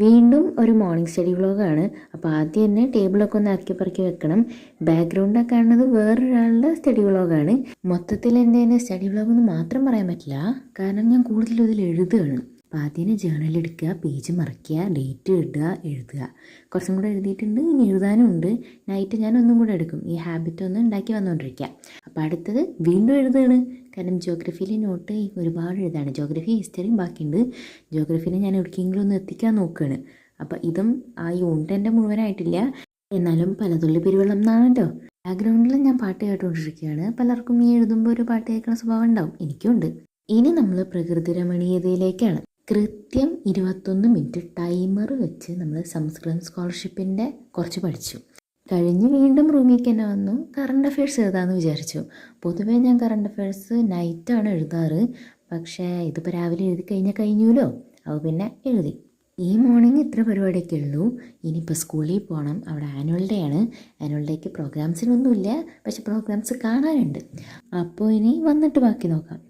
വീണ്ടും ഒരു morning study വ്ളോഗാണ്. അപ്പോൾ ആദ്യം തന്നെ ടേബിളൊക്കെ ഒന്ന് ഇറക്കി പറക്കി വെക്കണം. ബാക്ക്ഗ്രൗണ്ടൊക്കെ കാണുന്നത് വേറൊരാളുടെ സ്റ്റഡി വ്ളോഗാണ്. മൊത്തത്തിൽ എൻ്റെ തന്നെ സ്റ്റഡി വ്ളോഗൊന്നും മാത്രം പറയാൻ പറ്റില്ല, കാരണം ഞാൻ കൂടുതലും ഇതിൽ എഴുതുകയാണ്. അപ്പോൾ ആദ്യം ജേർണൽ എടുക്കുക, പേജ് മറിക്കുക, ഡേറ്റ് ഇടുക, എഴുതുക. കുറച്ചും കൂടെ എഴുതിയിട്ടുണ്ട്, ഇനി എഴുതാനും ഉണ്ട്. നൈറ്റ് ഞാൻ ഒന്നും കൂടെ എടുക്കും, ഈ ഹാബിറ്റ് ഒന്ന് ഉണ്ടാക്കി വന്നുകൊണ്ടിരിക്കുക. അപ്പോൾ അടുത്തത് വീണ്ടും എഴുതുകയാണ്, കാരണം ജോഗ്രഫിയിലെ നോട്ട് ഒരുപാട് എഴുതാണ്. ജോഗ്രഫി ഹിസ്റ്ററിയും ബാക്കിയുണ്ട്. ജോഗ്രഫിനെ ഞാൻ എവിടേക്കെങ്കിലും ഒന്ന് എത്തിക്കാൻ നോക്കുകയാണ്. അപ്പോൾ ഇതും ആ യൂണിറ്റ് എൻ്റെ മുഴുവനായിട്ടില്ല, എന്നാലും പലതുള്ളി പെരുവെള്ളം എന്നാണല്ലോ. ബാക്ക്ഗ്രൗണ്ടിൽ ഞാൻ പാട്ട് കേട്ടുകൊണ്ടിരിക്കുകയാണ്. പലർക്കും ഈ എഴുതുമ്പോൾ ഒരു പാട്ട് കേൾക്കുന്ന സ്വഭാവം ഉണ്ടാവും, എനിക്കുണ്ട്. ഇനി നമ്മൾ പ്രകൃതി രമണീയതയിലേക്കാണ്. കൃത്യം 21 മിനിറ്റ് ടൈമർ വെച്ച് നമ്മൾ സംസ്കൃതം സ്കോളർഷിപ്പിൻ്റെ കുറച്ച് പഠിച്ചു കഴിഞ്ഞ് വീണ്ടും റൂമിലേക്ക് തന്നെ വന്നു. കറണ്ട് അഫയേഴ്സ് എഴുതാമെന്ന് വിചാരിച്ചു. പൊതുവേ ഞാൻ കറണ്ട് അഫയേഴ്സ് നൈറ്റാണ് എഴുതാറ്, പക്ഷേ ഇതിപ്പോൾ രാവിലെ എഴുതി കഴിഞ്ഞാൽ കഴിഞ്ഞൂലോ, അപ്പോൾ പിന്നെ എഴുതി. ഈ മോർണിംഗ് ഇത്ര പരിപാടിയൊക്കെ ഉള്ളൂ. ഇനിയിപ്പോൾ സ്കൂളിൽ പോകണം, അവിടെ ആനുവൽ ഡേ ആണ്. ആനുവൽ ഡേക്ക് പ്രോഗ്രാംസിനൊന്നുമില്ല, പക്ഷെ പ്രോഗ്രാംസ് കാണാനുണ്ട്. അപ്പോൾ ഇനി വന്നിട്ട് ബാക്കി നോക്കാം.